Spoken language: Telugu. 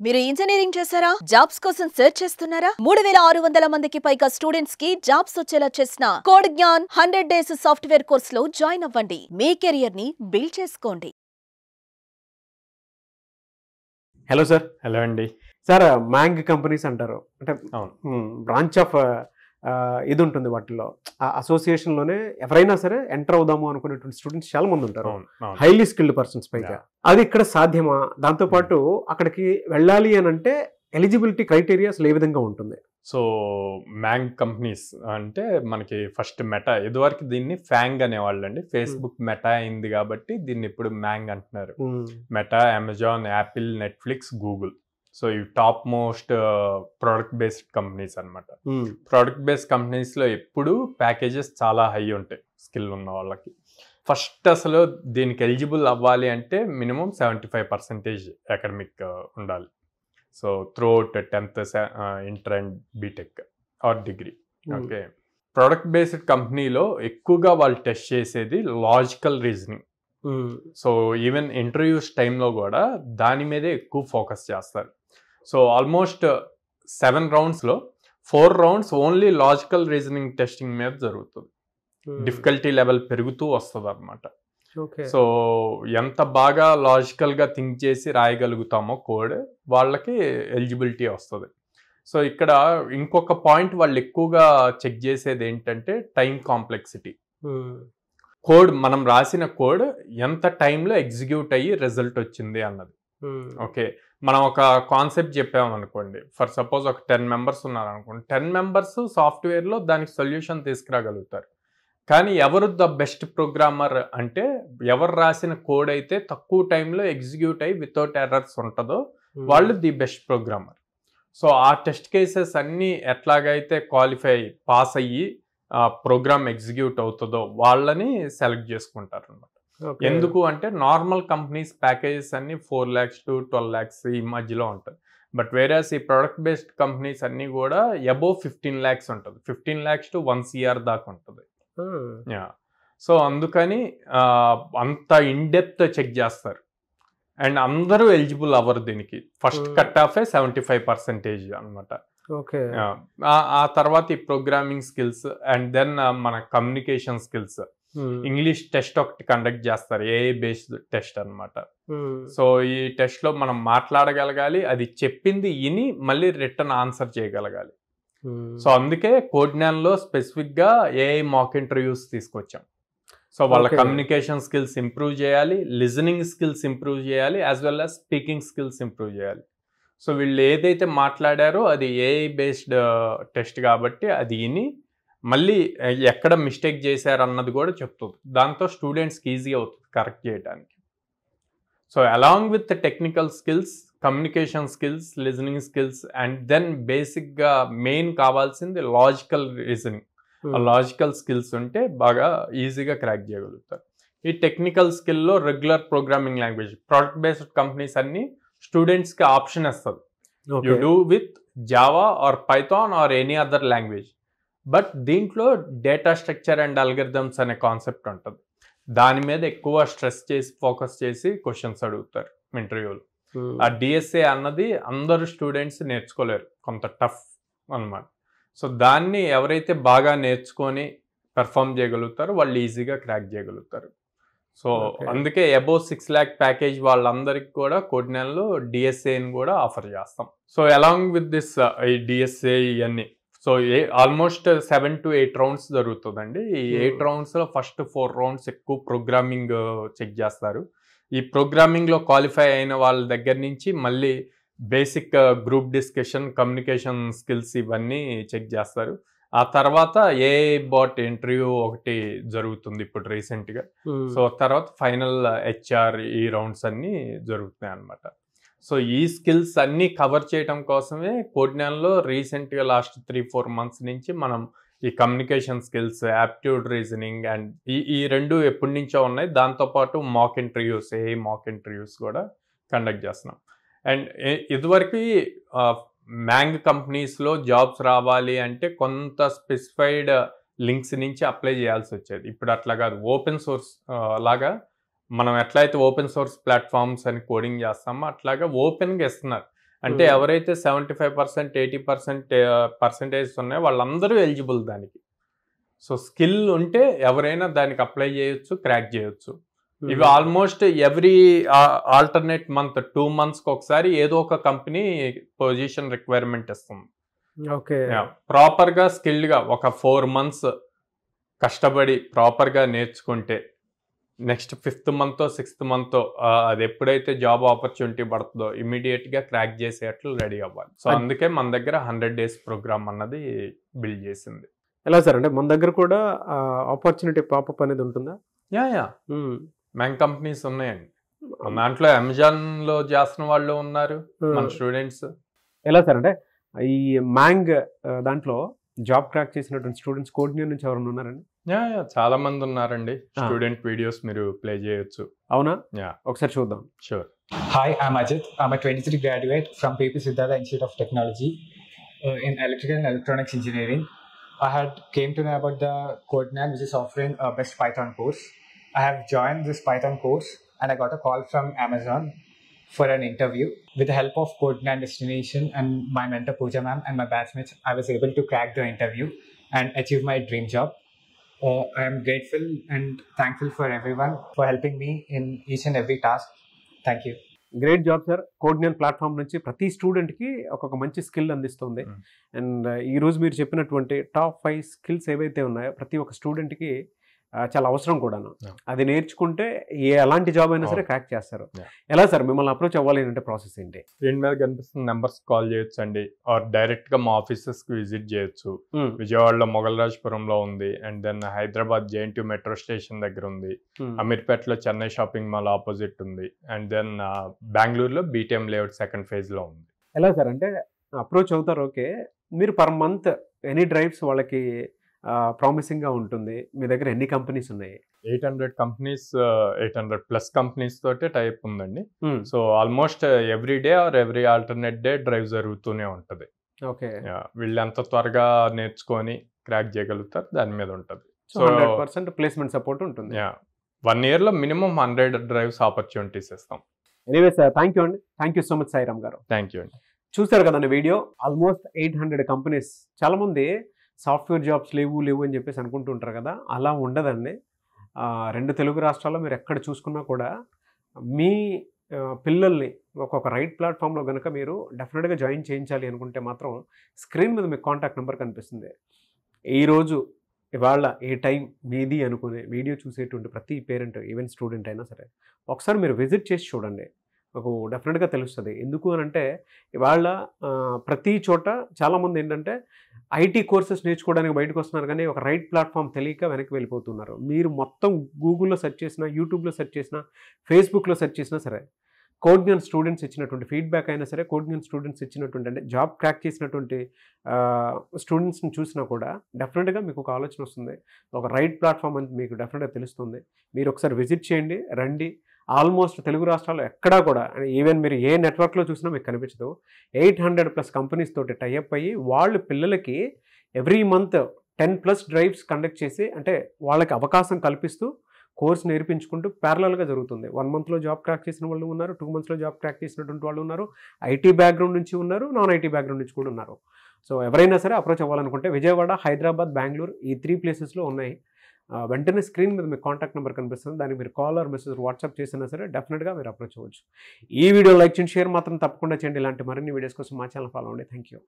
మీరు ఇంజనీరింగ్ చేశారా? జాబ్స్ కోసం సెర్చ్ చేస్తున్నారా? 3600 మందికి పైగా స్టూడెంట్స్ కి జాబ్స్ వచ్చేలా చేసిన code Gyan 100 days software course లో జాయిన్ అవ్వండి. మీ కెరియర్ ని బిల్డ్ చేసుకోండి. Hello sir. హలో అండి. సార్, మ్యాంగ్ కంపెనీస్ అంటారు, అంటే అవును. బ్రాంచ్ ఆఫ్ ఇది ఉంటుంది వాటిల్లో. ఆ అసోసియేషన్లోనే ఎవరైనా సరే ఎంటర్ అవుదాము అనుకునేటువంటి స్టూడెంట్స్ చాలా మంది ఉంటారు, హైలీ స్కిల్డ్ పర్సన్స్ పైగా. అది ఇక్కడ సాధ్యమా? దాంతోపాటు అక్కడికి వెళ్ళాలి అని అంటే ఎలిజిబిలిటీ క్రైటీరియాస్ ఏ విధంగా ఉంటుంది? సో మ్యాంగ్ కంపెనీస్ అంటే మనకి ఫస్ట్ మెటా, ఇదివరకు దీన్ని ఫ్యాంగ్ అనేవాళ్ళు అండి. ఫేస్బుక్ మెటా అయింది కాబట్టి దీన్ని ఇప్పుడు మ్యాంగ్ అంటున్నారు. Meta, Amazon, Apple, Netflix, Google. So ఇవి top most product based companies అనమాట. ప్రోడక్ట్ బేస్డ్ కంపెనీస్లో ఎప్పుడు ప్యాకేజెస్ చాలా హై ఉంటాయి స్కిల్ ఉన్న వాళ్ళకి. ఫస్ట్ అసలు దీనికి ఎలిజిబుల్ అవ్వాలి అంటే మినిమం 75% అకాడమిక్ ఉండాలి. So throughout 10th, inter and BTech or degree. Okay, product based కంపెనీలో ఎక్కువగా వాళ్ళు టెస్ట్ చేసేది logical reasoning. So even interviews టైంలో కూడా దాని మీదే ఎక్కువ ఫోకస్ చేస్తారు. సో ఆల్మోస్ట్ 7 రౌండ్స్లో 4 rounds only logical reasoning testing మీద జరుగుతుంది. డిఫికల్టీ లెవెల్ పెరుగుతూ వస్తుంది అనమాట. సో ఎంత బాగా లాజికల్గా థింక్ చేసి రాయగలుగుతామో కోడ్, వాళ్ళకి ఎలిజిబిలిటీ వస్తుంది. సో ఇక్కడ ఇంకొక పాయింట్ వాళ్ళు ఎక్కువగా చెక్ చేసేది ఏంటంటే టైం కాంప్లెక్సిటీ. కోడ్, మనం రాసిన కోడ్ ఎంత టైంలో ఎగ్జిక్యూట్ అయ్యి రిజల్ట్ వచ్చింది అన్నది. ఓకే, మనం ఒక కాన్సెప్ట్ చెప్పామనుకోండి, ఫర్ సపోజ్ ఒక 10 మెంబర్స్ ఉన్నారనుకోండి, 10 మెంబర్స్ సాఫ్ట్వేర్లో దానికి సొల్యూషన్ తీసుకురాగలుగుతారు. కానీ ఎవరు ద బెస్ట్ ప్రోగ్రామర్ అంటే ఎవరు రాసిన కోడ్ అయితే తక్కువ టైంలో ఎగ్జిక్యూట్ అయ్యి వితౌట్ ఎర్రర్స్ ఉంటుందో వాళ్ళు ది బెస్ట్ ప్రోగ్రామర్. సో ఆ టెస్ట్ కేసెస్ అన్నీ ఎట్లాగైతే క్వాలిఫై పాస్ అయ్యి ప్రోగ్రామ్ ఎగ్జిక్యూట్ అవుతుందో వాళ్ళని సెలెక్ట్ చేసుకుంటారు అన్నమాట. ఎందుకు అంటే నార్మల్ కంపెనీస్ ప్యాకేజెస్ అన్ని 4 lakhs to 12 lakhs ఈ మధ్యలో ఉంటుంది. బట్ వేరేస్ ఈ ప్రొడక్ట్ బేస్డ్ కంపెనీస్ అన్నీ కూడా అబోవ్ 15 lakhs ఉంటుంది. 15 lakhs to 1 crore దాకా ఉంటుంది. సో అందుకని అంత ఇన్డెప్త్ చెక్ చేస్తారు. అండ్ అందరూ ఎలిజిబుల్ అవ్వరు దీనికి. ఫస్ట్ కట్ ఆఫ్ 75% అనమాట. ఆ తర్వాత ఈ ప్రోగ్రామింగ్ స్కిల్స్ అండ్ దెన్ మన కమ్యూనికేషన్ స్కిల్స్, ఇంగ్లీష్ టెస్ట్ ఒకటి కండక్ట్ చేస్తారు, ఏఐ బేస్డ్ టెస్ట్ అనమాట. సో ఈ టెస్ట్ లో మనం మాట్లాడగలగాలి, అది చెప్పింది విని మళ్ళీ రిటర్న్ ఆన్సర్ చేయగలగాలి. సో అందుకే కోడ్ జ్ఞాన్ లో స్పెసిఫిక్ గా ఏఐ మాక్ ఇంటర్వ్యూస్ తీసుకొచ్చాం. సో వాళ్ళ కమ్యూనికేషన్ స్కిల్స్ ఇంప్రూవ్ చేయాలి, లిజనింగ్ స్కిల్స్ ఇంప్రూవ్ చేయాలి, as well as speaking skills improve చేయాలి. సో వీళ్ళు ఏదైతే మాట్లాడారో అది ఏఐ బేస్డ్ టెస్ట్ కాబట్టి అది విని మళ్ళీ ఎక్కడ మిస్టేక్ చేశారు అన్నది కూడా చెప్తుంది. దాంతో స్టూడెంట్స్కి ఈజీ అవుతుంది కరెక్ట్ చేయడానికి. So along with technical skills, communication skills, listening skills and then బేసిక్గా మెయిన్ కావాల్సింది లాజికల్ రీజనింగ్. ఆ లాజికల్ స్కిల్స్ ఉంటే బాగా ఈజీగా క్రాక్ చేయగలుగుతారు. ఈ టెక్నికల్ స్కిల్లో regular programming language, product based companies అన్ని స్టూడెంట్స్కి ఆప్షన్ ఇస్తుంది. You do with Java or Python or any other language. But దీంట్లో డేటా స్ట్రక్చర్ అండ్ అల్గరిథమ్స్ అనే కాన్సెప్ట్ ఉంటుంది. దాని మీద ఎక్కువ స్ట్రెస్ చేసి ఫోకస్ చేసి క్వశ్చన్స్ అడుగుతారు ఇంటర్వ్యూలో. ఆ డిఎస్ఏ అన్నది అందరు స్టూడెంట్స్ నేర్చుకోలేరు, కొంత టఫ్ అన్నమాట. సో దాన్ని ఎవరైతే బాగా నేర్చుకొని పెర్ఫామ్ చేయగలుగుతారో వాళ్ళు ఈజీగా క్రాక్ చేయగలుగుతారు. సో అందుకే అబోవ్ 6 lakh ప్యాకేజ్ వాళ్ళందరికీ కూడా కోడ్ జ్ఞాన్లో డిఎస్ఏని కూడా ఆఫర్ చేస్తాం. సో అలాంగ్ విత్ దిస్ ఈ డిఎస్ఏ ఇవన్నీ, సో ఆల్మోస్ట్ 7 to 8 రౌండ్స్ జరుగుతుందండి. ఈ 8 రౌండ్స్లో ఫస్ట్ 4 రౌండ్స్ ఎక్కువ ప్రోగ్రామింగ్ చెక్ చేస్తారు. ఈ ప్రోగ్రామింగ్లో క్వాలిఫై అయిన వాళ్ళ దగ్గర నుంచి మళ్ళీ basic group discussion, communication skills ఇవన్నీ చెక్ చేస్తారు. ఆ తర్వాత ఏఐ బాట్ ఇంటర్వ్యూ ఒకటి జరుగుతుంది ఇప్పుడు రీసెంట్గా. సో తర్వాత ఫైనల్ హెచ్ఆర్ ఈ రౌండ్స్ అన్నీ జరుగుతున్నాయి అన్నమాట. సో ఈ స్కిల్స్ అన్నీ కవర్ చేయడం కోసమే కోడ్ జ్ఞాన్లో రీసెంట్గా లాస్ట్ 3-4 months నుంచి మనం ఈ communication skills, aptitude reasoning and ఈ రెండు ఎప్పటి నుంచో ఉన్నాయి. దాంతోపాటు mock interviews, AI mock interviews కూడా కండక్ట్ చేస్తున్నాం. అండ్ ఇదివరకు మ్యాంగ్ కంపెనీస్లో జాబ్స్ రావాలి అంటే కొంత స్పెసిఫైడ్ లింక్స్ నుంచి అప్లై చేయాల్సి వచ్చేది. ఇప్పుడు అట్లా కాదు, ఓపెన్ సోర్స్ లాగా మనం ఎట్లయితే ఓపెన్ సోర్స్ ప్లాట్ఫామ్స్ అని కోడింగ్ చేస్తామో అట్లాగా ఓపెన్గా ఇస్తున్నారు. అంటే ఎవరైతే 75% 80% పర్సెంటేజ్ ఉన్నాయో వాళ్ళందరూ ఎలిజిబుల్ దానికి. సో స్కిల్ ఉంటే ఎవరైనా దానికి అప్లై చేయొచ్చు, క్రాక్ చేయొచ్చు. ఇవి ఆల్మోస్ట్ ఎవ్రీ ఆల్టర్నేట్ మంత్ 2 monthsకి ఒకసారి ఏదో ఒక కంపెనీ పొజిషన్ రిక్వైర్మెంట్ ఇస్తుంది. ఓకే, ప్రాపర్గా స్కిల్డ్గా ఒక 4 months కష్టపడి ప్రాపర్గా నేర్చుకుంటే next 5th month 6th month అది ఎప్పుడైతే జాబ్ ఆపర్చునిటీ పడుతుందో ఇమీడియట్గా క్రాక్ చేసేట్లు రెడీ అవ్వాలి. సో అందుకే మన దగ్గర 100 days ప్రోగ్రామ్ అన్నది బిల్డ్ చేసింది. ఎలా సార్, అంటే మన దగ్గర కూడా ఆపర్చునిటీ పాపప్ అనేది ఉంటుందా? యా మ్యాంగ్ కంపెనీస్ ఉన్నాయండి మన దాంట్లో. అమెజాన్లో చేస్తున్న వాళ్ళు ఉన్నారు మన స్టూడెంట్స్. ఎలా సార్, అంటే ఈ మ్యాంగ్ దాంట్లో జాబ్ క్రాక్ చేసినటువంటి స్టూడెంట్స్ కోఆర్డినేటర్ నుంచి ఎవరైనా ఉన్నారండి? చాలా మంది ఉన్నారండి. స్టూడెంట్ వీడియోస్ మీరు ప్లే చేయొచ్చు. అవునా? ఒకసారి చూద్దాం. Sure. Hi, I'm Ajit. I'm a 23 graduate from PP Siddhartha Institute of Technology in Electrical and Electronics Engineering. I had came to know about the Codenan, which is offering a best Python course. I have joined this Python course and I got a call from Amazon for an interview. With the help of Codenan Destination and my mentor Pooja ma'am and my batchmates, I was able to crack the interview and achieve my dream job. I am grateful and thankful for everyone for helping me in each and every task. Thank you. Great job sir. కోడ్నియన్ ప్లాట్ఫామ్ నుంచి ప్రతి స్టూడెంట్కి ఒక్కొక్క మంచి స్కిల్ అందిస్తుంది. అండ్ ఈరోజు మీరు చెప్పినటువంటి టాప్ 5 స్కిల్స్ ఏవైతే ఉన్నాయో ప్రతి ఒక్క స్టూడెంట్కి చాలా అవసరం కూడాను. అది నేర్చుకుంటే ఎలాంటి జాబ్ అయినా సరే క్రాక్ చేస్తారు. ఎలా సార్ మిమ్మల్ని అప్రోచ్ అవ్వాలి అంటే ప్రాసెస్ ఏంటి? స్క్రీన్ మీద కనిపిస్తున్న నెంబర్స్ కాల్ చేయొచ్చు అండి, ఆర్ డైరెక్ట్గా మా ఆఫీసెస్కి విజిట్ చేయొచ్చు. విజయవాడలో మొగల్రాజ్పురంలో ఉంది, and then Hyderabad JNTU metro station దగ్గర ఉంది, అమీర్పేటలో చెన్నై షాపింగ్ మాల్ ఆపోజిట్ ఉంది, అండ్ దెన్ బెంగళూరులో BTM లేఅవుట్ 2nd phase ఉంది. ఎలా సార్, అంటే అప్రోచ్ అవుతారు, ఓకే. మీరు పర్ మంత్ ఎనీ డ్రైవ్స్ వాళ్ళకి ప్రామిసింగ్గా ఉంటుంది? మీ దగ్గర ఎన్ని కంపెనీస్ ఉన్నాయి? 800 కంపెనీస్, 800+ కంపెనీస్ తోటి టైప్ ఉందండి. So almost every day or every alternate day drive జరుగుతూనే ఉంటుంది. ఓకే, వీళ్ళు ఎంత త్వరగా నేర్చుకొని క్రాక్ చేయగలుగుతారు దాని మీద ఉంటుంది. సో 100% ప్లేస్మెంట్ సపోర్ట్ ఉంటుంది. 1 yearలో మినిమం 100 డ్రైవ్స్ ఆపర్చునిటీస్ ఇస్తాం. ఎనీవే సార్, థ్యాంక్ యూ అండి. Thank you so much Sairam గారు. థ్యాంక్ యూ అండి. చూసారు కదండి వీడియో. Almost 800 companies. చాలామంది సాఫ్ట్వేర్ జాబ్స్ లేవు అని చెప్పేసి అనుకుంటూ ఉంటారు కదా, అలా ఉండదండి. 2 తెలుగు రాష్ట్రాల్లో మీరు ఎక్కడ చూసుకున్నా కూడా మీ పిల్లల్ని ఒక్కొక్క రైట్ ప్లాట్ఫామ్లో కనుక మీరు డెఫినెట్గా జాయిన్ చేయించాలి అనుకుంటే మాత్రం స్క్రీన్ మీద మీకు కాంటాక్ట్ నెంబర్ కనిపిస్తుంది. ఈరోజు ఇవాళ ఏ టైం మీది అనుకునే వీడియో చూసేటువంటి ప్రతి పేరెంట్, ఈవెన్ స్టూడెంట్ అయినా సరే ఒకసారి మీరు విజిట్ చేసి చూడండి, మీకు డెఫినెట్గా తెలుస్తుంది. ఎందుకు అని అంటే ఇవాళ ప్రతి చోట చాలామంది ఏంటంటే IT కోర్సెస్ నేర్చుకోవడానికి బయటకు వస్తున్నారు, కానీ ఒక రైట్ ప్లాట్ఫామ్ తెలియక వెనక్కి వెళ్ళిపోతున్నారు. మీరు మొత్తం గూగుల్లో సెర్చ్ చేసినా, యూట్యూబ్లో సెర్చ్ చేసినా, ఫేస్బుక్లో సెర్చ్ చేసినా సరే కోడ్నియన్ స్టూడెంట్స్ ఇచ్చినటువంటి ఫీడ్బ్యాక్ అయినా సరే, కోడ్నియన్ స్టూడెంట్స్ ఇచ్చినటువంటి అంటే జాబ్ క్రాక్ చేసినటువంటి స్టూడెంట్స్ని చూసినా కూడా డెఫినెట్గా మీకు ఒక ఆలోచన వస్తుంది, ఒక రైట్ ప్లాట్ఫామ్ అని మీకు డెఫినెట్గా తెలుస్తుంది. మీరు ఒకసారి విజిట్ చేయండి, రండి. ఆల్మోస్ట్ తెలుగు రాష్ట్రాల్లో ఎక్కడా కూడా, ఈవెన్ మీరు ఏ నెట్వర్క్లో చూసినా మీకు కనిపించదు, 800+ కంపెనీస్ తోటి టైఅప్ అయ్యి వాళ్ళు పిల్లలకి ఎవ్రీ మంత్ 10+ డ్రైవ్స్ కండక్ట్ చేసి, అంటే వాళ్ళకి అవకాశం కల్పిస్తూ కోర్స్ నేర్పించుకుంటూ ప్యారలల్గా జరుగుతుంది. 1 monthలో జాబ్ క్రాక్ చేసిన వాళ్ళు ఉన్నారు, 2 monthsలో జాబ్ క్రాక్ చేసినటువంటి వాళ్ళు ఉన్నారు, IT బ్యాక్గ్రౌండ్ నుంచి ఉన్నారు, నాన్ IT బ్యాక్గ్రౌండ్ నుంచి కూడా ఉన్నారు. సో ఎవరైనా సరే అప్రోచ్ అవ్వాలనుకుంటే విజయవాడ, హైదరాబాద్, బెంగళూరు ఈ 3 places ఉన్నాయి. వెంటనే స్క్రీన్ మీద మీకు కాంటాక్ట్ నెంబర్ కనిపిస్తుంది, దానికి మీరు కాల్ ఆర్ మెసేజ్ వాట్సాప్ చేసినా సరే డెఫినెట్గా మీరు అప్రోచ్ అవ్వచ్చు. ఈ వీడియో లైక్ చేయండి, షేర్ మాత్రం తప్పకుండా చేయండి. ఇలాంటి మరిన్ని వీడియోస్ కోసం మా ఛానల్ ఫాలో అవ్వండి. Thank you.